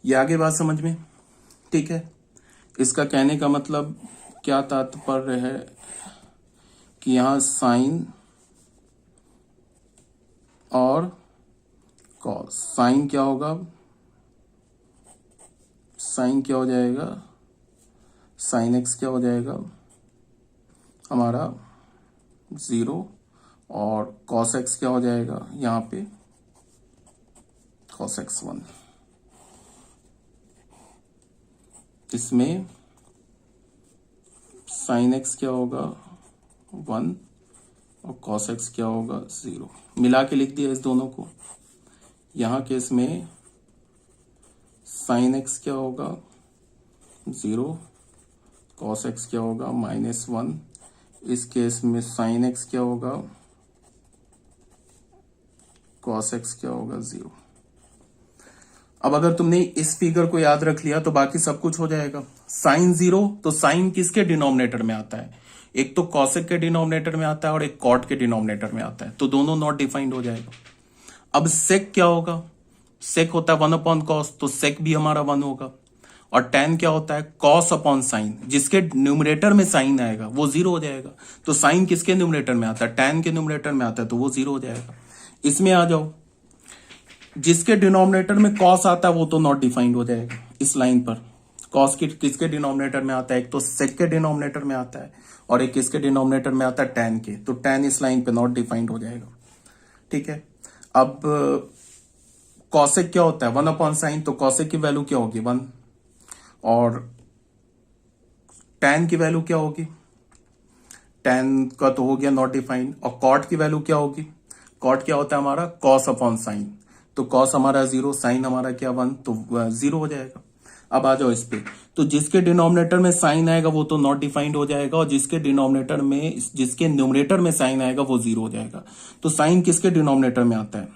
ये आगे बात समझ में? ठीक है, इसका कहने का मतलब क्या तात्पर्य है कि यहां साइन और कॉस, साइन क्या होगा, साइन क्या हो जाएगा, साइन एक्स क्या हो जाएगा हमारा 0, और कॉस एक्स क्या हो जाएगा यहां पे कॉस एक्स 1। इसमें साइन एक्स क्या होगा 1 और कॉस एक्स क्या होगा 0। मिला के लिख दिया इस दोनों को। यहां केस में साइन एक्स क्या होगा 0, कॉस एक्स क्या होगा -1। इस केस में साइन एक्स क्या होगा, कॉस एक्स क्या होगा 0। अब अगर तुमने इस फिगर को याद रख लिया तो बाकी सब कुछ हो जाएगा। साइन 0, तो साइन किसके डिनोमिनेटर में आता है, एक तो कॉसेक के डिनोमिनेटर में आता है और एक कॉट के डिनोमिनेटर में आता है, तो दोनों नॉट डिफाइंड हो जाएगा। अब सेक क्या होगा, सेक होता है 1/cos, तो सेक भी हमारा 1 होगा। और tan क्या होता है, cos अपॉन साइन, जिसके न्यूमरेटर में साइन आएगा वो 0 हो जाएगा। तो साइन किसके न्यूमरेटर में आता है, tan के न्यूमरेटर में आता है, तो वो 0 हो जाएगा। इसमें आ जाओ, जिसके डिनोमिनेटर में cos आता है वो तो नॉट डिफाइंड हो जाएगा इस लाइन पर। cos किसके डिनोमिनेटर में आता है, एक तो sec के डिनोमिनेटर में आता है और एक किसके डिनोमिनेटर में आता है tan के, तो tan इस लाइन पे नॉट डिफाइंड हो जाएगा। ठीक है, अब cosec क्या होता है 1/sin, तो cosec की वैल्यू क्या होगी 1, और tan की वैल्यू क्या होगी, tan का तो हो गया नॉट डिफाइंड। और cot की वैल्यू क्या होगी, cot क्या होता है हमारा cos/sin, तो cos हमारा 0, sin हमारा क्या 1, तो 0 हो जाएगा। अब आ जाओ इस पे, तो जिसके डिनोमिनेटर में साइन आएगा वो तो नॉट डिफाइंड हो जाएगा, और जिसके न्यूमरेटर में साइन आएगा वो 0 हो जाएगा। तो साइन किसके डिनोमिनेटर में आता है,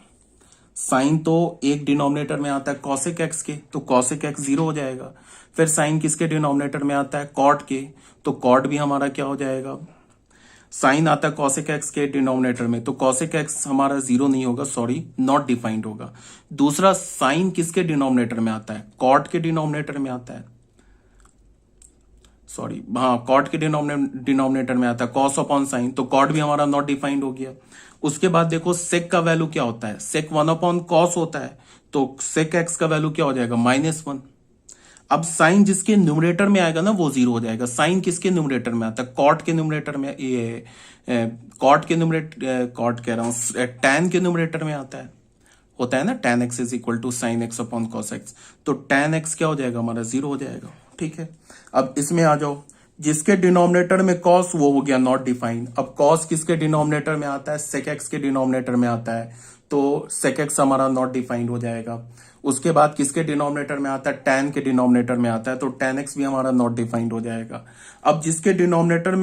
साइन तो एक डिनोमिनेटर में आता है cosec x के, तो cosec x 0 हो जाएगा। फिर साइन किसके डिनोमिनेटर में आता है cot के, तो cot भी हमारा क्या हो जाएगा, साइन आता है cosec x के डिनोमिनेटर में, तो cosec x हमारा 0 नहीं होगा, सॉरी नॉट डिफाइंड होगा। दूसरा, साइन किसके डिनोमिनेटर में आता है, cot के डिनोमिनेटर में आता है, सॉरी हाँ cot के डिनोमिनेटर में आता है cos अपॉन साइन, तो cot भी हमारा नॉट डिफाइंड हो गया। उसके बाद देखो sec का वैल्यू क्या होता है, sec 1/cos होता है, तो sec x का वैल्यू क्या हो जाएगा -1। अब साइन जिसके न्यूमरेटर में आएगा ना वो 0 हो जाएगा। साइन किसके न्यूमरेटर में आता है, cot के न्यूमरेटर में, ये cot के न्यूमरेटर, cot कह रहा हूं tan के न्यूमरेटर में आता है, होता है ना tan x = sin x upon cos x, तो tan x क्या हो जाएगा हमारा 0 हो जाएगा। ठीक है, अब इसमें आ जाओ, जिसके डिनोमिनेटर में cos वो हो गया नॉट डिफाइंड। अब cos किसके डिनोमिनेटर में आता है, sec x के डिनोमिनेटर में आता है, तो sec x हमारा नॉट डिफाइंड हो जाएगा। उसके बाद किसके डिनोमिनेटर में आता है, tan के डिनोमिनेटर में आता है, तो tan x भी हमारा नॉट डिफाइंड हो जाएगा। अब जिसके न्यूमरेटर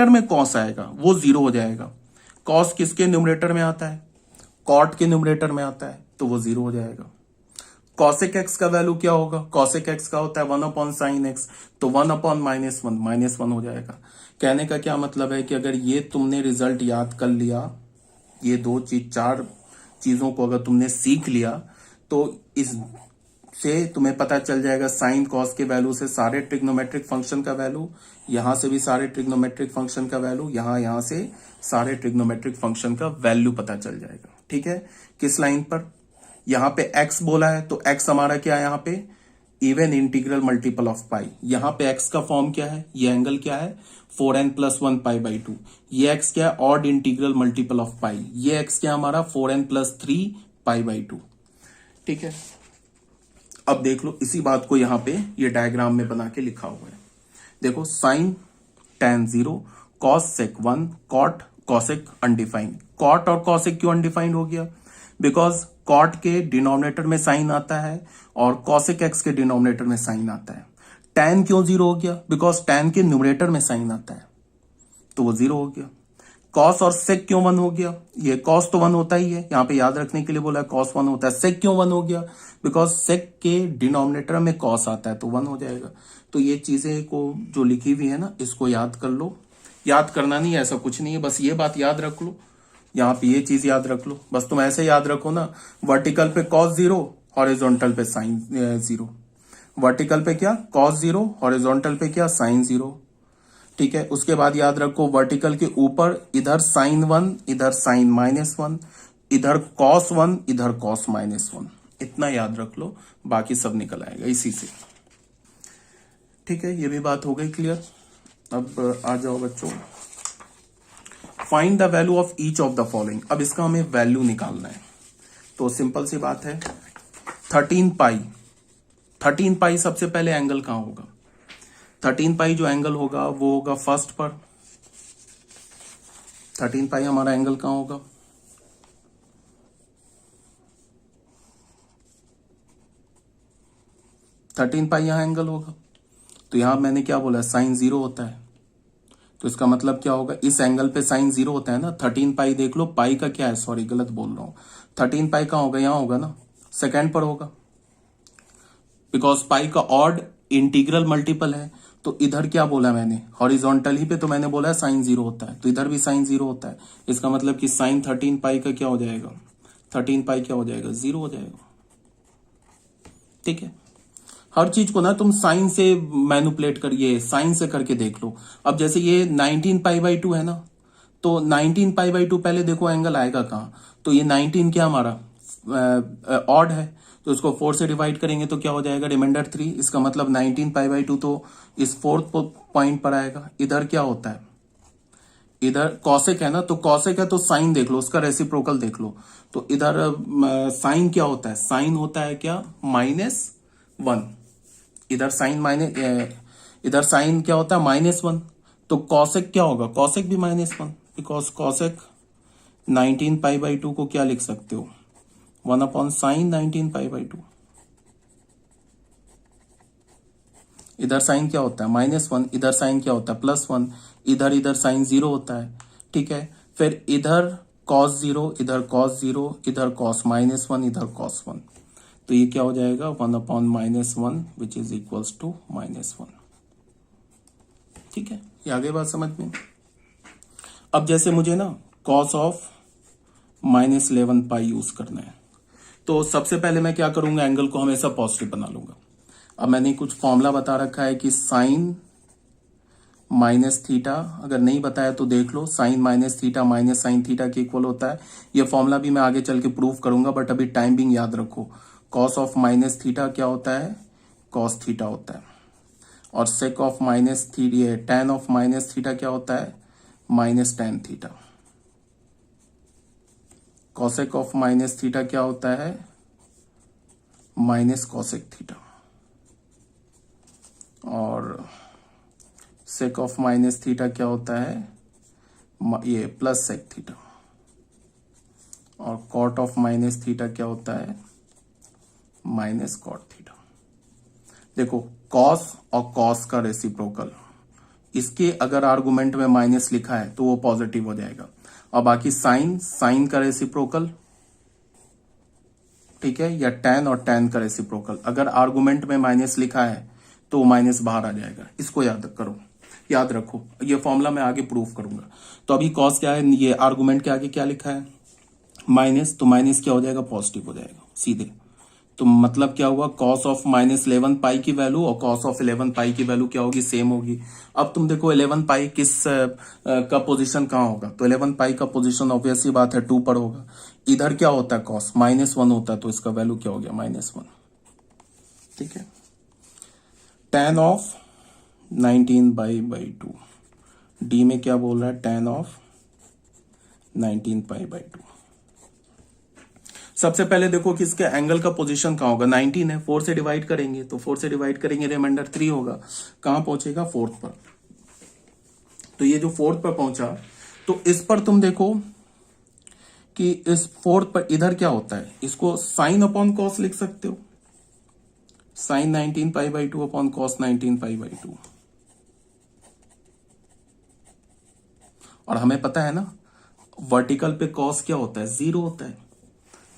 में cos आएगा वो 0 हो जाएगा। cos किसके न्यूमरेटर में आता है, cot के न्यूमरेटर में आता है, तो वो 0 हो जाएगा। cosec x का वैल्यू क्या होगा, cosec x का होता है 1/sin x, तो 1/-1 हो जाएगा। कहने का क्या मतलब है कि अगर ये तुमने रिजल्ट याद कर लिया, ये चार चीजों को अगर तुमने सीख लिया, तो इस से तुम्हें पता चल जाएगा साइन कॉस के वैल्यू से सारे ट्रिग्नोमेट्रिक फंक्शन का वैल्यू, यहां से भी सारे ट्रिग्नोमेट्रिक फंक्शन का वैल्यू, यहां से सारे ट्रिग्नोमेट्रिक फंक्शन का वैल्यू पता चल जाएगा। ठीक है, किस लाइन पर, यहां पे x बोला है तो x हमारा क्या है, यहां पे इवन इंटीग्रल मल्टीपल ऑफ पाई। यहां पे x का फॉर्म क्या है, ये एंगल क्या है 4n+1 π/2। ये x क्या है, ऑड इंटीग्रल मल्टीपल ऑफ पाई। ये x क्या हमारा 4n+3 π/2। ठीक है, अब देख लो इसी बात को यहां पे ये डायग्राम में बना के लिखा हुआ है। देखो sine tan 0, cos sec 1, cot cosec undefined. cot और cosec क्यों अनडिफाइंड हो गया, बिकॉज cot के डिनोमिनेटर में साइन आता है और cosec x के डिनोमिनेटर में साइन आता है। tan क्यों 0 हो गया, बिकॉज tan के न्यूमरेटर में साइन आता है, तो वो 0 हो गया। cos और sec क्यों 1 हो गया, ये cos तो 1 होता ही है, यहां पे याद रखने के लिए बोला cos 1 होता है। sec क्यों 1 हो गया, बिकॉज sec के डिनोमिनेटर में cos आता है, तो 1 हो जाएगा। तो ये चीजें को जो लिखी हुई है ना, इसको याद कर लो। याद करना नहीं है ऐसा कुछ नहीं है, बस ये बात याद रख लो, यहाँ पे ये चीज याद रख लो। बस तुम ऐसे याद रखो ना, वर्टिकल पे cos 0 हॉरिजॉन्टल पे साइन 0, वर्टिकल पे क्या कॉस 0, हॉरिजॉन्टल पे क्या साइन 0। ठीक है, उसके बाद याद रखो वर्टिकल के ऊपर इधर साइन 1, इधर साइन -1, इधर कॉस 1, इधर कॉस -1, इतना याद रख लो, बाकी सब निकल आएगा इसी से। ठीक है, ये भी बात हो गई क्लियर। अब आ जाओ बच्चों, find the value of each of the following. अब इसका हमें वैल्यू निकालना है, तो सिंपल सी बात है 13 पाई। 13 पाई सबसे पहले एंगल कहां होगा? 13 पाई जो एंगल होगा वो होगा फर्स्ट पर। 13 पाई हमारा एंगल कहां होगा? थर्टीन पाई यहां एंगल होगा, तो यहां मैंने क्या बोला साइन 0 होता है, तो इसका मतलब क्या होगा इस एंगल पे साइन 0 होता है ना। 13 पाई देख लो, पाई का क्या है, सॉरी गलत बोल रहा हूं, 13 पाई कहां होगा? यहां होगा ना, सेकेंड पर होगा, बिकॉज पाई का ऑड इंटीग्रल मल्टीपल है। तो इधर क्या बोला मैंने, हॉरिजॉन्टल ही पे तो मैंने बोला साइन 0 होता है, तो इधर भी साइन 0 होता है। इसका मतलब कि साइन 13 पाई का क्या हो जाएगा, 13 पाई क्या हो जाएगा, 0 हो जाएगा। ठीक है, हर चीज को ना तुम साइन से मैनुपुलेट करिए, साइन से करके देख लो। अब जैसे ये 19 पाई बाई 2 है ना, तो 19 पाई बाई 2 पहले देखो एंगल आएगा कहाँ, तो ये 19 क्या हमारा ऑड है, तो इसको 4 से डिवाइड करेंगे तो क्या हो जाएगा रिमाइंडर 3। इसका मतलब 19 पाई बाई 2 तो इस फोर्थ पॉइंट पर आएगा। इधर क्या होता है, इधर कॉसेक है ना, तो कॉसेक है तो साइन देख लो, उसका रेसिप्रोकल देख लो। तो इधर साइन क्या होता है, साइन होता है क्या -1, इधर साइन इधर साइन क्या होता है -1, तो कॉसेक क्या होगा, कॉसेक भी -1, बिकॉज कॉसेक 19 पाई बाई 2 को क्या लिख सकते हो, 1/sin 19 पाई बाई 2। इधर साइन क्या होता है -1, इधर साइन क्या होता है +1, इधर साइन 0 होता है। ठीक है, फिर इधर cos 0, इधर cos 0, इधर cos -1, इधर cos 1, तो ये क्या हो जाएगा 1/-1 विच इज इक्वल्स टू -1। ठीक है, ये आगे बात समझ में। अब जैसे मुझे ना cos ऑफ -11 पाई यूज करना है, तो सबसे पहले मैं क्या करूंगा, एंगल को हमेशा पॉजिटिव बना लूंगा। अब मैंने कुछ फॉर्मूला बता रखा है कि साइन माइनस थीटा, अगर नहीं बताया तो देख लो, sine minus theta minus sine theta के इक्वल होता है। ये फॉर्मूला भी मैं आगे चल के प्रूव करूंगा, बट अभी टाइमिंग याद रखो। कॉस ऑफ माइनस थीटा क्या होता है, कॉस थीटा होता है, और sake of minus theta, ten of minus theta क्या होता है, minus tan theta. Cosec of minus theta क्या होता है, माइनस कॉसेक थीटा, और सेक ऑफ माइनस थीटा क्या होता है, ये प्लस सेक थीटा, और कॉट ऑफ माइनस थीटा क्या होता है, माइनस कॉट थीटा। देखो कॉस और कॉस का रेसिप्रोकल, इसके अगर आर्गुमेंट में माइनस लिखा है तो वो पॉजिटिव हो जाएगा, और बाकी साइन, साइन का रेसिप्रोकल, ठीक है, या टेन और टेन का रेसिप्रोकल, अगर आर्गुमेंट में माइनस लिखा है तो माइनस बाहर आ जाएगा। इसको याद करो, याद रखो, ये फॉर्मूला मैं आगे प्रूफ करूंगा। तो अभी कॉस क्या है, ये आर्गुमेंट के आगे क्या लिखा है माइनस, तो माइनस क्या हो जाएगा, पॉजिटिव हो जाएगा सीधे। तो मतलब क्या हुआ, कॉस ऑफ -11 पाई की वैल्यू और कॉस ऑफ 11 पाई की वैल्यू क्या होगी, सेम होगी। अब तुम देखो 11 पाई किस का पोजीशन कहां होगा, तो 11 पाई का पोजीशन ऑब्वियसली बात है 2 पर होगा। इधर क्या होता है कॉस -1 होता है, तो इसका वैल्यू क्या हो गया -1। ठीक है, tan ऑफ 19 पाई/2, डी में क्या बोल रहा है, tan ऑफ 19 पाई/2। सबसे पहले देखो कि इसके एंगल का पोजीशन कहां होगा, 19 है, 4 से डिवाइड करेंगे, तो 4 से डिवाइड करेंगे रिमाइंडर 3 होगा, कहां पहुंचेगा, फोर्थ पर। तो ये जो फोर्थ पर पहुंचा, तो इस पर तुम देखो कि इस फोर्थ पर इधर क्या होता है, इसको साइन अपॉन कॉस लिख सकते हो, साइन 19 पाई/2 अपॉन कॉस 19 पाई/2। और हमें पता है ना वर्टिकल पे कॉस क्या होता है, 0 होता है,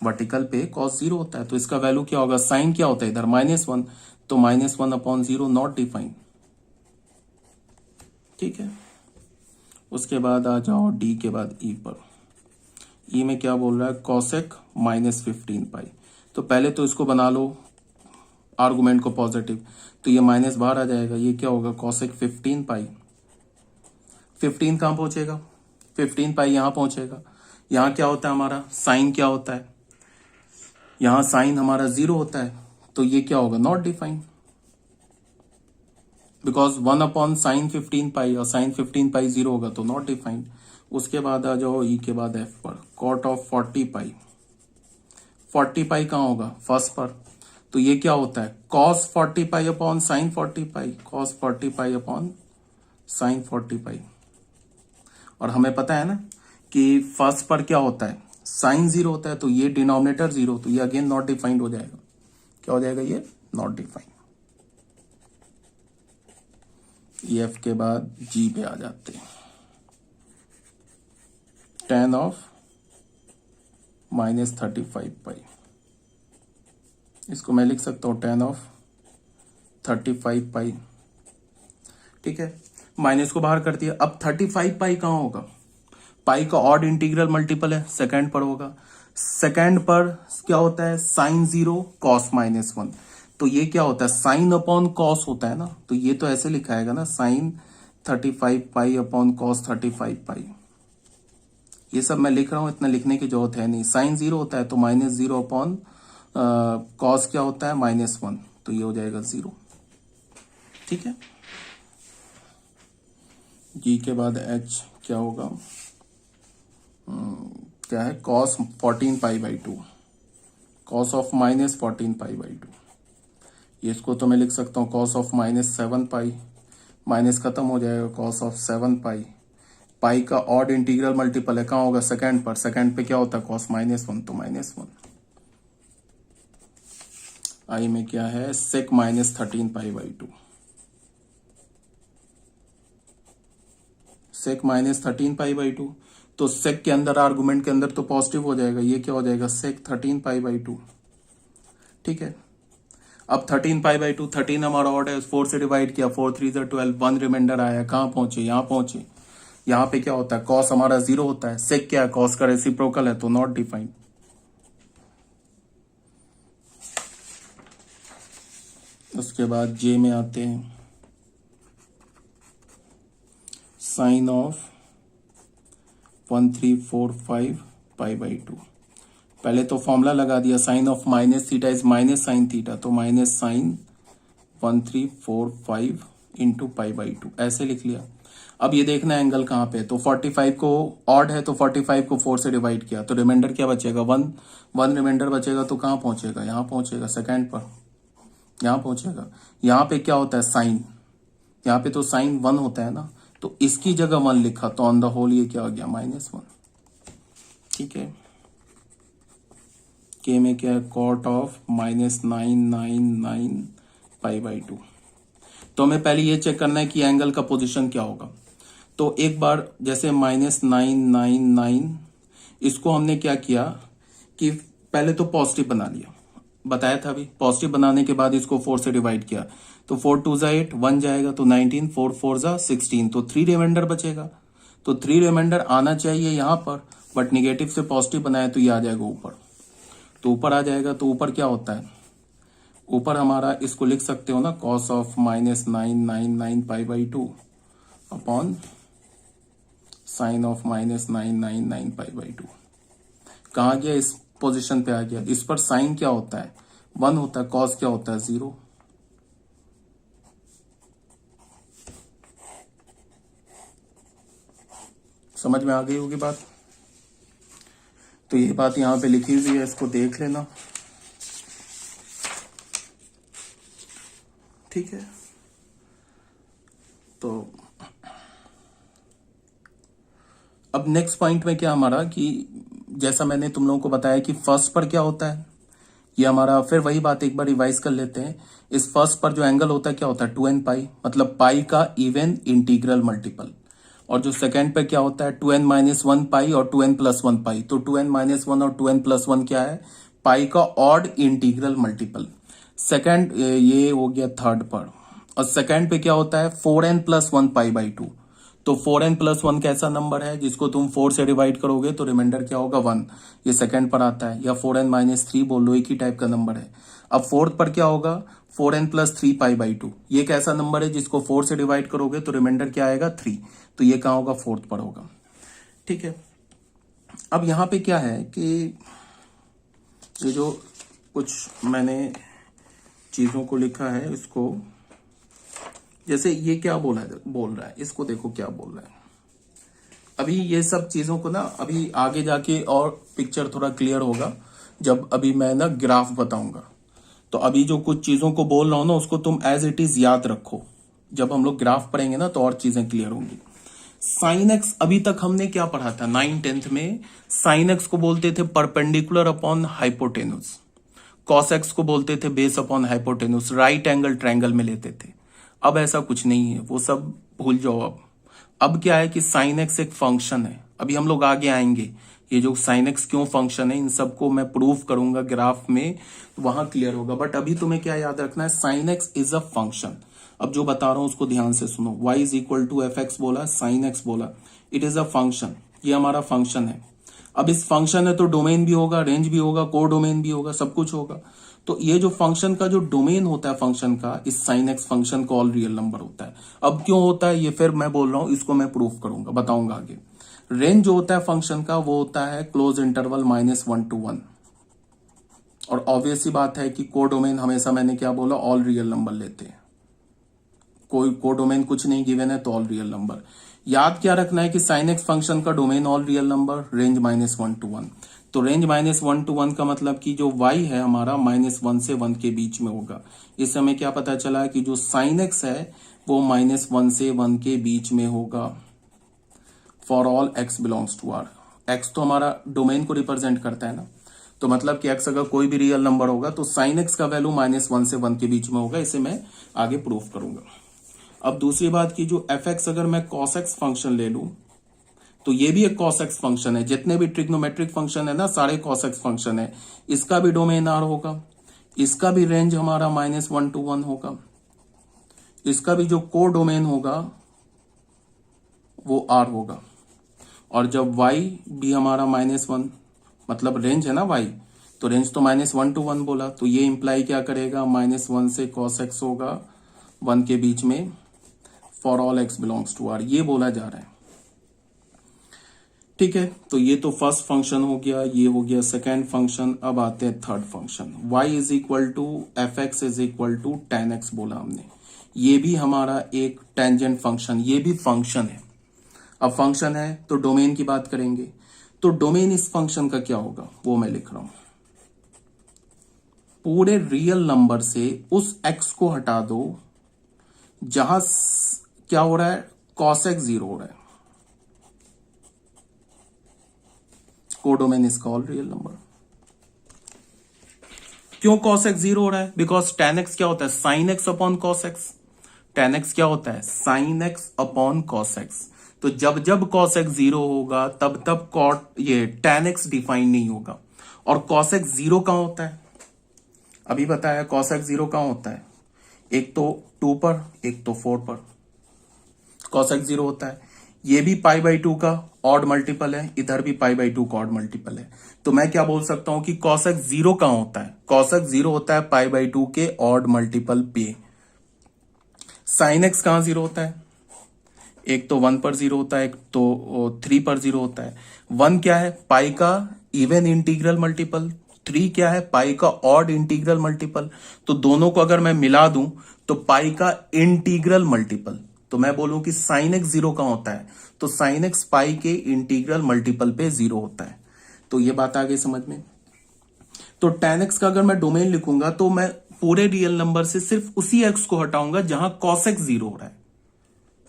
वर्टिकल पे कॉस 0 होता है, तो इसका वैल्यू क्या होगा, साइन क्या होता है इधर -1, तो -1/0 नॉट डिफाइन। ठीक है, उसके बाद आ जाओ डी के बाद ई पर। ई में क्या बोल रहा है, कॉसेक -15 पाई, तो पहले तो इसको बना लो आर्गुमेंट को पॉजिटिव, तो ये माइनस बाहर आ जाएगा, ये क्या होगा कॉसेक 15 पाई। 15 कहां पहुंचेगा, 15 पाई यहां पहुंचेगा। यहां क्या होता है हमारा साइन, क्या होता है यहां साइन हमारा 0 होता है, तो ये क्या होगा not defined, because 1 upon sine 15 पाई, और साइन 15 पाई 0 होगा तो नॉट डिफाइंड। उसके बाद आ जाओ ई के बाद एफ पर, कॉट ऑफ 40 पाई। 40 पाई कहां होगा फर्स्ट पर, तो ये क्या होता है कॉस 40 पाई अपॉन साइन 40 पाई, कॉस 40 पाई अपॉन साइन 40 पाई। और हमें पता है ना कि फर्स्ट पर क्या होता है साइन 0 होता है, तो ये डिनोमिनेटर 0, तो ये अगेन नॉट डिफाइंड हो जाएगा। क्या हो जाएगा ये नॉट डिफाइंड। एफ के बाद जी पे आ जाते हैं, tan ऑफ माइनस 35 पाई, इसको मैं लिख सकता हूं tan ऑफ 35 पाई। ठीक है, माइनस को बाहर कर दिया। अब 35 पाई कहां होगा, पाई का ऑड इंटीग्रल मल्टीपल है, सेकंड पर होगा। सेकंड पर क्या होता है साइन 0 कॉस -1, तो ये क्या होता है साइन अपॉन कॉस होता है ना, तो ये तो ऐसे लिखाएगा ना साइन 35 पाई अपॉन कॉस 35 पाई। ये सब मैं लिख रहा हूं, इतना लिखने की जरूरत है नहीं। साइन 0 होता है तो -0 अपॉन कॉस क्या होता है -1, तो ये हो जाएगा 0। ठीक है, जी के बाद एच क्या होगा, क्या है cos 14 pi by 2, cos of -14 pi by 2। इसको तो मैं लिख सकता हूँ कॉस ऑफ -7 पाई, माइनस खत्म हो जाएगा कॉस ऑफ 7 पाई। पाई का ऑड इंटीग्रल मल्टीपल है, कहाँ होगा सेकंड पर, सेकंड पे क्या होता है कॉस -1, तो -1। आई में क्या है सेक -13 पाई बाई 2, सेक -13 पाई बाई 2, तो सेक के अंदर आर्गुमेंट के अंदर तो पॉजिटिव हो जाएगा, ये क्या हो जाएगा सेक 13 पाई बाई 2। ठीक है, अब 13 पाई बाई 2, 13 हमारा ऑड है, 4 से डिवाइड किया, 4 3 12, 1 रिमाइंडर आया, कहां पहुंचे यहां पहुंचे। यहां पे क्या होता है कॉस हमारा 0 होता है, सेक क्या है कॉस का रेसिप्रोकल है, तो नॉट डिफाइंड। उसके बाद जे में आते हैं, साइन ऑफ 1345 पाई बाई 2। पहले तो फॉर्मूला लगा दिया, sine of minus theta is minus sine theta, तो minus sine 1345 into pi by 2 ऐसे लिख लिया। अब ये देखना एंगल कहां पे, तो 45 को ऑड है तो 45 को 4 से डिवाइड किया, तो रिमाइंडर क्या बचेगा 1 रिमाइंडर बचेगा, तो कहां पहुंचेगा यहां पहुंचेगा सेकंड पर, यहां पहुंचेगा। यहां पे क्या होता है साइन, यहां पे तो साइन 1 होता है ना, तो इसकी जगह 1 लिखा, तो ऑन द होल ये क्या हो गया -1। ठीक है, के में क्या है कॉट ऑफ -999 पाई बाई 2। तो हमें पहले ये चेक करना है कि एंगल का पोजीशन क्या होगा। तो एक बार जैसे -999, इसको हमने क्या किया कि पहले तो पॉजिटिव बना लिया, बताया था अभी। पॉजिटिव बनाने के बाद इसको 4 से डिवाइड किया, तो 4 2 जा 8, 1 जाएगा तो 19, 4 4 जा 16, तो 3 रिमाइंडर बचेगा। तो 3 रिमाइंडर आना चाहिए यहां पर, बट निगेटिव से पॉजिटिव बनाया तो ये आ जाएगा ऊपर, तो ऊपर आ जाएगा। तो ऊपर क्या होता है, ऊपर हमारा इसको लिख सकते हो ना cos of -999 pi by 2 upon sine of -999 pi by 2। कहा गया इस पोजीशन पे आ गया। इस पर साइन क्या होता है 1 होता है, कॉस क्या होता है 0। समझ में आ गई होगी बात। तो ये बात यहां पे लिखी हुई है, इसको देख लेना। ठीक है, तो अब नेक्स्ट पॉइंट में क्या हमारा कि जैसा मैंने तुम लोगों को बताया कि फर्स्ट पर क्या होता है, ये हमारा फिर वही बात एक बार रिवाइज कर लेते हैं। इस फर्स्ट पर जो एंगल होता है क्या होता है 2n पाई, मतलब पाई का इवन इंटीग्रल मल्टीपल। और जो सेकंड पे क्या होता है 2n - 1 पाई और 2n + 1 पाई, तो 2n - 1 और 2n + 1 क्या है पाई का ऑड इंटीग्रल मल्टीपल। सेकंड ये हो गया थर्ड पर, और सेकंड पे क्या होता है 4n + 1 पाई बाई 2, तो 4n+1 कैसा नंबर है जिसको तुम 4 से डिवाइड करोगे तो रिमाइंडर क्या होगा 1, ये सेकंड पर आता है। या 4n-3 बोल लो, एक ही टाइप का नंबर है। अब फोर्थ पर क्या होगा 4n+3 π/2, ये कैसा नंबर है जिसको 4 से डिवाइड करोगे तो रिमाइंडर क्या आएगा 3, तो ये कहाँ होगा फोर्थ पर होगा। ठीक है, अब यहां पे क्या है कि ये जो कुछ मैंने चीजों को लिखा है, इसको जैसे ये क्या बोल रहा है, इसको देखो क्या बोल रहा है। अभी ये सब चीजों को ना अभी आगे जाके और पिक्चर थोड़ा क्लियर होगा जब अभी मैं ना ग्राफ बताऊंगा। तो अभी जो कुछ चीजों को बोल रहा हूं ना उसको तुम एज इट इज याद रखो, जब हम लोग ग्राफ पढ़ेंगे ना तो और चीजें क्लियर होंगी। साइन एक्स अभी तक हमने क्या पढ़ा था 9th-10th में, साइन एक्स को बोलते थे perpendicular upon hypotenuse, cos x को बोलते थे base upon hypotenuse, right angle triangle में लेते थे। अब ऐसा कुछ नहीं है, वो सब भूल जाओ। अब क्या है कि साइन एक्स एक फंक्शन है। अभी हम लोग आगे आएंगे, ये जो साइन एक्स क्यों फंक्शन है इन सबको मैं प्रूफ करूंगा ग्राफ में, वहां क्लियर होगा। बट अभी तुम्हें क्या याद रखना है, sign x is a function. अब जो बता रहा हूं उसको ध्यान से सुनो। y = fx बोला, साइन एक्स बोला, इट इज अ फंक्शन, ये हमारा फंक्शन है। अब इस फंक्शन है तो डोमेन भी होगा, रेंज भी होगा, को डोमेन भी होगा, सब कुछ होगा। तो ये जो फंक्शन का जो डोमेन होता है फंक्शन का, इस साइन एक्स फंक्शन का ऑल रियल नंबर होता है। अब क्यों होता है ये फिर मैं बोल रहा हूं, इसको मैं प्रूफ करूंगा, बताऊंगा आगे। रेंज जो होता है फंक्शन का वो होता है क्लोज इंटरवल -1 to 1। और ऑब्वियस सी बात है कि को डोमेन हमेशा मैंने क्या बोला, ऑल रियल नंबर लेते हैं। कोई को डोमेन कुछ नहीं गिवन है तो ऑल रियल नंबर। याद क्या रखना है कि साइन एक्स फंक्शन का domain all real number, range -1 to 1। तो रेंज -1 to 1 का मतलब कि जो y है हमारा -1 से 1 के बीच में होगा। इस समय क्या पता चला कि जो साइन एक्स है वो -1 से 1 के बीच में होगा for all x belongs to r। x तो हमारा डोमेन को रिप्रेजेंट करता है ना, तो मतलब कि x अगर कोई भी रियल नंबर होगा तो साइन एक्स का वैल्यू -1 से 1 के बीच में होगा। इसे मैं आगे प्रूफ करूंगा। अब दूसरी बात की जो fx अगर मैं cos x फंक्शन ले लूं तो ये भी एक cos x फंक्शन है। जितने भी ट्रिग्नोमेट्रिक फंक्शन है ना सारे cos x फंक्शन है। इसका भी डोमेन r होगा, इसका भी रेंज हमारा -1 to 1 होगा, इसका भी जो को डोमेन होगा वो r होगा। और जब y भी हमारा -1 मतलब रेंज है ना y, तो रेंज तो -1 to 1 बोला, तो ये इंप्लाई क्या करेगा, -1 से cos x होगा 1 के बीच में for all x belongs to r, ये बोला जा रहा है। ठीक है, तो ये तो फर्स्ट फंक्शन हो गया, ये हो गया सेकेंड फंक्शन। अब आते हैं third function, y = fx = tan x बोला हमने। ये भी हमारा एक टेंजेंट फंक्शन, ये भी फंक्शन है। अब फंक्शन है तो डोमेन की बात करेंगे, तो डोमेन इस फंक्शन का क्या होगा वो मैं लिख रहा हूं। पूरे रियल नंबर से उस x को हटा दो जहां क्या हो रहा है, cos x 0 हो रहा है। कोडोमेन इसका ऑल रियल नंबर। क्यों cos x 0 हो रहा है, बिकॉज tan x क्या होता है, sin x upon cos x। tan x क्या होता है, sin x upon cos x। तो जब जब cos x 0 होगा तब तब ये tan x डिफाइन नहीं होगा। और cos x 0 कहां होता है, अभी बताया cos x 0 कहां होता है, एक तो 2 पर एक तो 4 पर cos x 0 होता है। ये भी π/2 का ऑड मल्टीपल है, इधर भी π/2 का ऑड मल्टीपल है। तो मैं क्या बोल सकता हूं कि cos x 0 कहां होता है, cos x 0 होता है π/2 के ऑड मल्टीपल पे। sin x कहां 0 होता है, एक तो 1 पर 0 होता है, एक तो 3 पर 0 होता है। 1 क्या है, पाई का इवन इंटीग्रल मल्टीपल, 3 क्या है, पाई का ऑड इंटीग्रल मल्टीपल। तो दोनों को अगर मैं मिला दूं तो पाई का इंटीग्रल मल्टीपल। तो मैं बोलूं कि साइन एक्स 0 कहां होता है, तो साइन एक्स पाई के इंटीग्रल मल्टीपल पे 0 होता है। तो ये बात आ गई समझ में। तो tan x का अगर मैं डोमेन लिखूंगा तो मैं पूरे रियल नंबर से सिर्फ उसी x को हटाऊंगा जहां cos x 0 हो रहा है।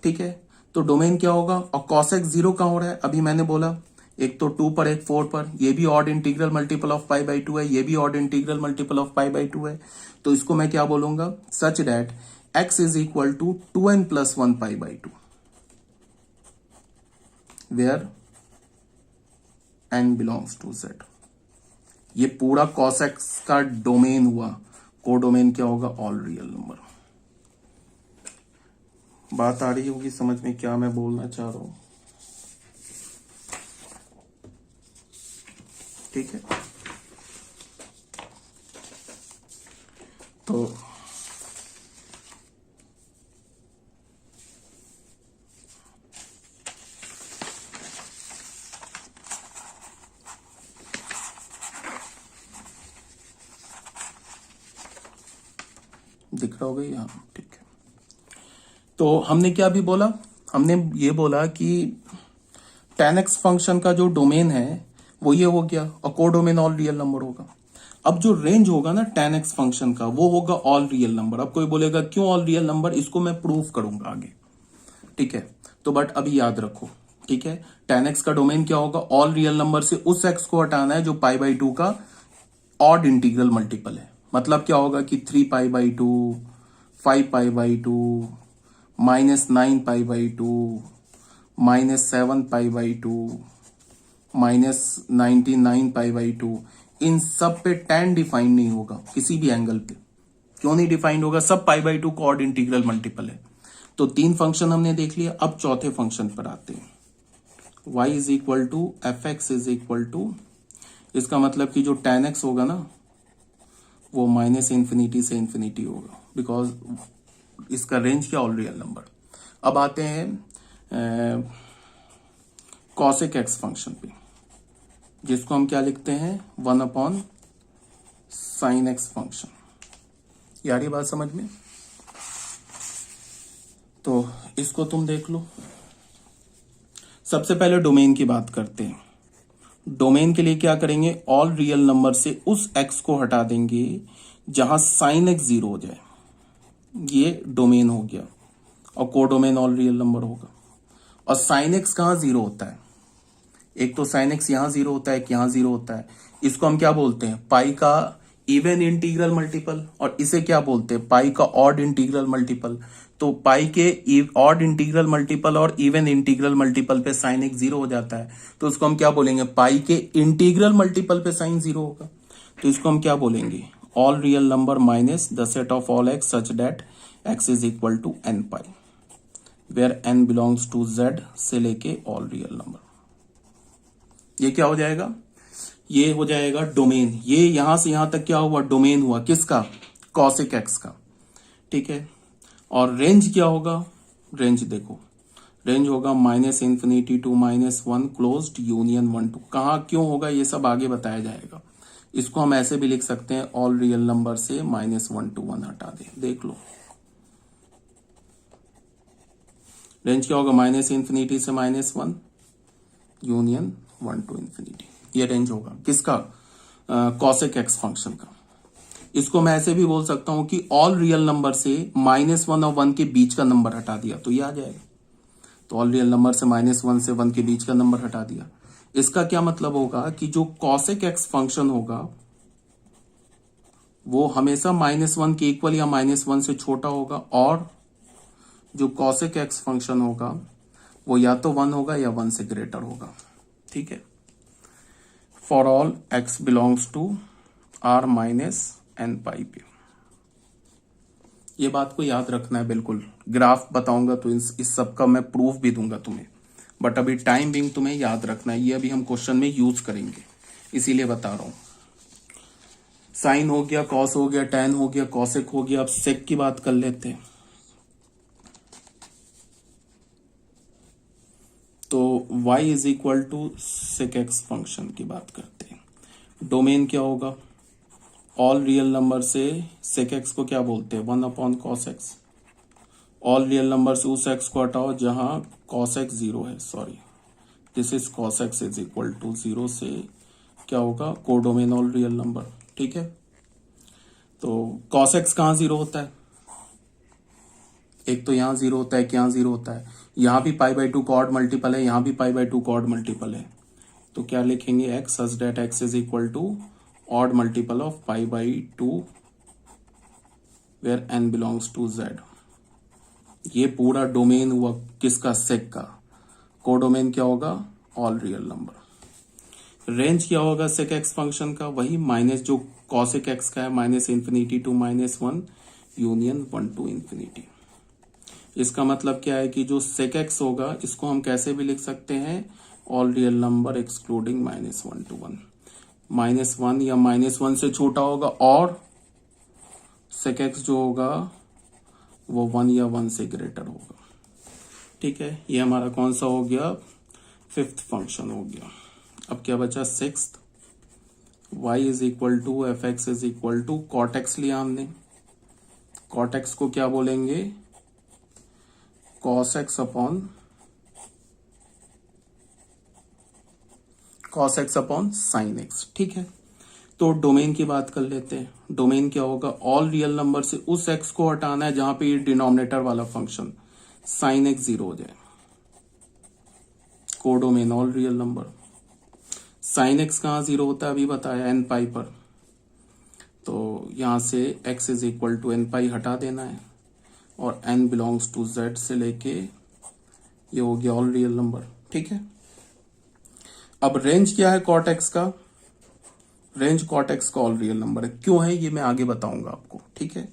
ठीक है, तो डोमेन क्या होगा, और cos x 0 कहां हो रहा है, अभी मैंने बोला एक तो 2 पर एक 4 पर, ये भी ऑड इंटीग्रल मल्टीपल ऑफ π/2 है, ये भी ऑड इंटीग्रल मल्टीपल ऑफ π/2 है। तो इसको मैं क्या बोलूंगा, such that x = 2n+1 π/2 where n belongs to z। ये पूरा cos x का डोमेन हुआ, को डोमेन क्या होगा, ऑल रियल नंबर। बात आ रही होगी समझ में क्या मैं बोलना चाह रहा हूं। ठीक है, तो दिख रहा होगा यहाँ। ठीक है, तो हमने क्या भी बोला, हमने ये बोला कि tan x फंक्शन का जो डोमेन है वो ये हो गया और कोडोमेन ऑल रियल नंबर होगा। अब जो रेंज होगा ना tan x फंक्शन का वो होगा ऑल रियल नंबर। अब कोई बोलेगा क्यों ऑल रियल नंबर, इसको मैं प्रूव करूंगा आगे। ठीक है, तो बट अभी याद रखो। ठीक है, tan x का डोमेन क्या होगा, ऑल रियल नंबर से उस x को हटाना है जो π/2 का ऑड इंटीग्रल मल्टीपल है। मतलब क्या होगा कि 3π/2, 5π/2, -9π/2, -7π/2, -99π/2, इन सब पे tan डिफाइन नहीं होगा किसी भी एंगल पे। क्यों नहीं डिफाइंड होगा, सब π/2 का ऑड इंटीग्रल मल्टीपल है। तो 3 फंक्शन हमने देख लिया, अब चौथे फंक्शन पर आते हैं। y is equal to f x is equal to, इसका मतलब कि जो tan x होगा ना वो -∞ से इंफिनिटी होगा, बिकॉज इसका रेंज क्या, ऑल रियल नंबर। अब आते हैं cosec x फंक्शन पे, जिसको हम क्या लिखते हैं 1/sin x फंक्शन। यार ये बात समझ में, तो इसको तुम देख लो। सबसे पहले डोमेन की बात करते हैं। डोमेन के लिए क्या करेंगे, ऑल रियल नंबर से उस x को हटा देंगे जहां sin x 0 हो जाए, ये डोमेन हो गया। और कोडोमेन ऑल रियल नंबर होगा। और sin x कहां 0 होता है, एक तो sin x यहां 0 होता है, एक यहां 0 होता है। इसको हम क्या बोलते हैं, पाई का इवन इंटीग्रल मल्टीपल, और इसे क्या बोलते हैं, पाई का ऑड इंटीग्रल मल्टीपल। तो पाई के ऑड इंटीग्रल मल्टीपल और इवन इंटीग्रल मल्टीपल पे sin x 0 हो जाता है, तो उसको हम क्या बोलेंगे, पाई के इंटीग्रल मल्टीपल पे sin 0 होगा, तो इसको हम क्या बोलेंगे, all real number minus the set of all x such that x is equal to n pi, where n belongs to z से लेके ऑल रियल नंबर। ये क्या हो जाएगा, ये हो जाएगा डोमेन। ये यहां से यहां तक क्या हुआ, डोमेन हुआ किसका, cosec x का। ठीक है, और रेंज क्या होगा, रेंज देखो, रेंज होगा -∞ टू -1 क्लोज्ड यूनियन 1 2। कहां क्यों होगा ये सब आगे बताया जाएगा। इसको हम ऐसे भी लिख सकते हैं, ऑल रियल नंबर से -1 to 1 हटा दे, देख लो। रेंज क्या होगा, -∞ से -1 यूनियन 1 to ∞। ये रेंज होगा किसका, cosec x फंक्शन का। इसको मैं ऐसे भी बोल सकता हूं कि ऑल रियल नंबर से -1 और 1 के बीच का नंबर हटा दिया तो ये आ जाएगा। तो ऑल रियल नंबर से -1 से 1 के बीच का नंबर हटा दिया। इसका क्या मतलब होगा कि जो cosec x फंक्शन होगा वो हमेशा -1 के इक्वल या -1 से छोटा होगा, और जो cosec x फंक्शन होगा वो या तो 1 होगा या 1 से ग्रेटर होगा। ठीक है, for all x belongs to r minus n pi पे। ये बात को याद रखना है बिल्कुल। ग्राफ बताऊंगा तो इस सब का मैं प्रूफ भी दूंगा तुम्हें, बट अभी टाइम बिंग तुम्हें याद रखना है। ये अभी हम क्वेश्चन में यूज करेंगे, इसीलिए बता रहा हूं। साइन हो गया, कॉस हो गया, टैन हो गया, कॉसेक हो गया। अब सेक की बात कर लेते हैं। तो y is equal to sec x function की बात करते हैं। डोमेन क्या होगा, ऑल रियल नंबर से सेक एक्स को क्या बोलते हैं, 1/cos x। All real number से उस x को हटाओ जहां cos x 0 है, sorry this is cos x is equal to 0 से क्या होगा, कोडोमेन ऑल रियल नंबर। ठीक है, तो cos x कहां 0 होता है, एक तो यहां 0 होता है, एक यहां 0 होता है। यहां भी π/2 का ऑड मल्टीपल है, यहां भी π/2 का ऑड मल्टीपल है। तो क्या लिखेंगे, x such that x is equal to odd multiple of π/2 where n belongs to z। ये पूरा डोमेन हुआ किसका, सेक का। कोडोमेन क्या होगा, ऑल रियल नंबर। रेंज क्या होगा सेक एक्स फंक्शन का, वही माइनस जो cosec x का है, -∞ टू -1 यूनियन 1 to ∞। इसका मतलब क्या है कि जो sec x होगा इसको हम कैसे भी लिख सकते हैं, all real number excluding -1 to 1, -1 या -1 से छोटा होगा, और sec x जो होगा वो 1 या 1 से ग्रेटर होगा। ठीक है, ये हमारा कौन सा हो गया, फिफ्थ फंक्शन हो गया। अब क्या बचा, sixth, y is equal to f x is equal to cot x लिया हमने। कॉट एक्स को क्या बोलेंगे, cos x upon sine x. ठीक है, तो डोमेन की बात कर लेते हैं। डोमेन क्या होगा, ऑल रियल नंबर से उस एक्स को हटाना है जहां पे ये डिनोमिनेटर वाला फंक्शन साइन एक्स 0 हो जाए। Codomain all real number. Sine x कहां 0 होता है अभी बताया, एन पाई पर, तो यहां से x is equal to n pi हटा देना है, और n बिलोंग्स टू z से लेके ये हो गया ऑल रियल नंबर। ठीक है, अब रेंज क्या है कॉट एक्स का, रेंज कॉट एक्स का ऑल रियल नंबर है। क्यों है ये मैं आगे बताऊंगा आपको। ठीक है,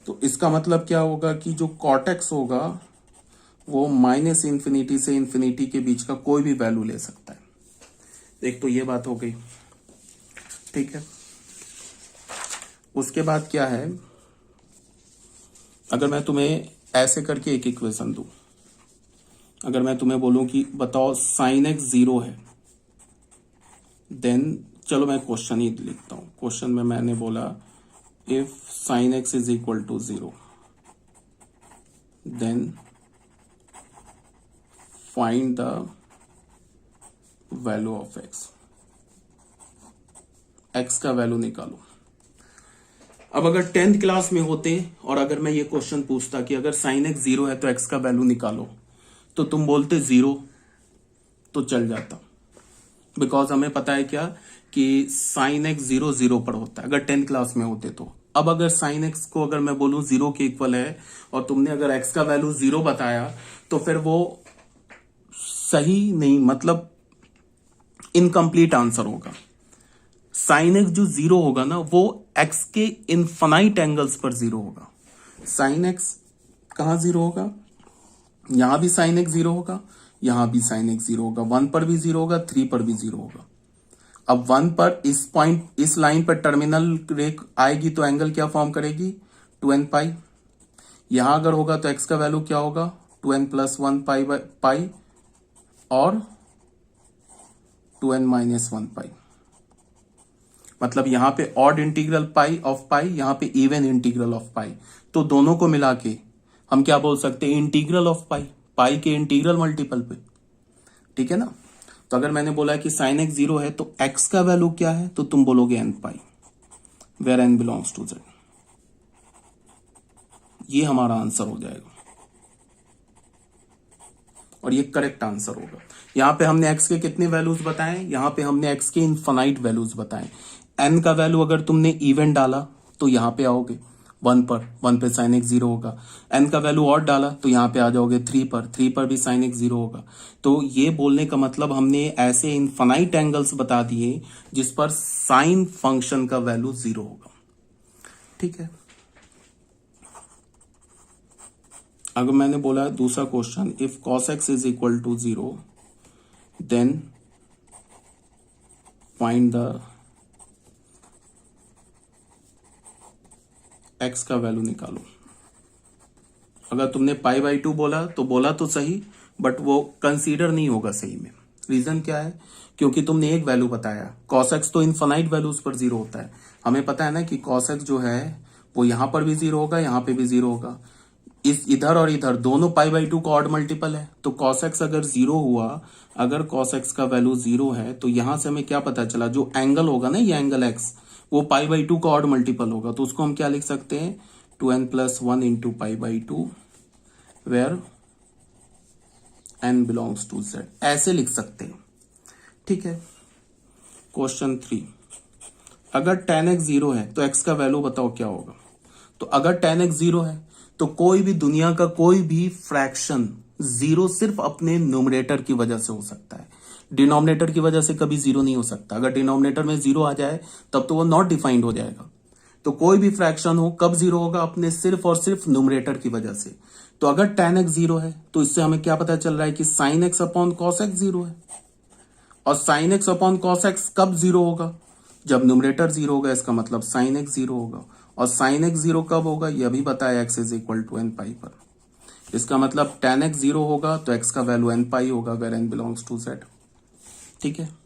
तो इसका मतलब क्या होगा कि जो कॉट एक्स होगा वो -∞ से इन्फिनिटी के बीच का कोई भी वैल्यू ले सकता है। एक तो ये बात हो गई। ठीक है, उसके बाद क्या है, अगर मैं तुम्हें ऐसे करके एक इक्वेशन दूं, अगर मैं तुम्हें बोलूं कि बताओ साइन एक्स 0 है, देन चलो मैं क्वेश्चन ही लिखता हूं। क्वेश्चन में मैंने बोला if sine x is equal to 0 then find the value of x, x का वैल्यू निकालो। अब अगर 10th क्लास में होते और अगर मैं ये क्वेश्चन पूछता कि अगर साइन एक्स 0 है तो एक्स का वैल्यू निकालो, तो तुम बोलते 0 तो चल जाता, बिकॉज हमें पता है क्या कि साइन एक्स 0 0 पर होता है अगर 10th क्लास में होते तो। अब अगर साइन एक्स को अगर मैं बोलूं 0 के इक्वल है और तुमने अगर एक्स का वैल्यू 0 बताया तो फिर वो सही नहीं, मतलब इनकम्प्लीट आंसर होगा। साइन एक्स जो 0 होगा ना वो एक्स के इनफाइनाइट एंगल्स पर 0 होगा। साइन एक्स कहां 0 होगा, यहां भी साइन एक्स 0 होगा, यहां भी साइन एक्स 0 होगा, 1 पर भी 0 होगा, 3 पर भी 0 होगा। अब 1 पर इस पॉइंट, इस लाइन पर टर्मिनल रेख आएगी तो एंगल क्या फॉर्म करेगी, 2n पाई। यहां अगर होगा तो एक्स का वैल्यू क्या होगा, 2n + 1 पाई और 2n - 1 पाई। मतलब यहां पे ऑड इंटीग्रल पाई ऑफ पाई, यहां पे इवन इंटीग्रल ऑफ पाई, तो दोनों को मिला के हम क्या बोल सकते हैं, इंटीग्रल ऑफ पाई, पाई के इंटीग्रल मल्टीपल पे। ठीक है ना, तो अगर मैंने बोला कि साइन एक्स 0 है तो एक्स का वैल्यू क्या है, तो तुम बोलोगे n pi, where n belongs to z। ये हमारा आंसर हो जाएगा और ये करेक्ट आंसर होगा। यहां पे हमने x के कितने वैल्यूज बताए, यहां पे हमने x के इनफाइनाइट वैल्यूज बताए। n का वैल्यू अगर तुमने इवन डाला तो यहां पे आओगे 1 पर, 1 पे साइन एक्स 0 होगा। n का वैल्यू और डाला तो यहां पे आ जाओगे 3 पर, 3 पर भी साइन एक्स 0 होगा। तो ये बोलने का मतलब हमने ऐसे इनफाइनाइट एंगल्स बता दिए जिस पर साइन फंक्शन का वैल्यू 0 होगा। ठीक है, अगर मैंने बोला दूसरा question, if cos x is equal to 0 then find the x का वैल्यू निकालो। अगर तुमने π/2 बोला तो सही, बट वो कंसीडर नहीं होगा सही में। रीजन क्या है, क्योंकि तुमने एक वैल्यू बताया, cos x तो इनफाइनाइट वैल्यूज पर 0 होता है। हमें पता है ना कि cos x जो है वो यहां पर भी 0 होगा, यहां पे भी 0 होगा, इस इधर और इधर दोनों π/2 का ऑड मल्टीपल है। तो cos x अगर 0 हुआ, अगर cos x का वैल्यू 0 है तो यहां से हमें क्या पता चला, जो एंगल होगा ना ये एंगल x, वो π/2 का ऑड मल्टीपल होगा। तो उसको हम क्या लिख सकते हैं, 2n + 1 × π/2 where n belongs to z, ऐसे लिख सकते हैं। ठीक है, क्वेश्चन 3, अगर tan x 0 है तो x का वैल्यू बताओ क्या होगा। तो अगर tan x 0 है तो कोई भी दुनिया का कोई भी फ्रैक्शन 0 सिर्फ अपने न्यूमरेटर की वजह से हो सकता है, डिनोमिनेटर की वजह से कभी 0 नहीं हो सकता। अगर डिनोमिनेटर में 0 आ जाए तब तो वो नॉट डिफाइंड हो जाएगा। तो कोई भी फ्रैक्शन हो कब जीरो होगा, अपने सिर्फ और सिर्फ न्यूमरेटर की वजह से। तो अगर tan x जीरो है तो इससे हमें क्या पता चल रहा है कि sin x upon cos x zero है। और sin x upon cos x कब जीरो होगा, जब न्यूमरेटर जीरो होगा, इसका मतलब sin x जीरो होगा। और sin x जीरो कब होगा, यह भी बताया x is equal to n pi पर। इसका मतलब tan x जीरो होगा तो x का वैल्यू n पाई होगा where n belongs to z। ठीक है।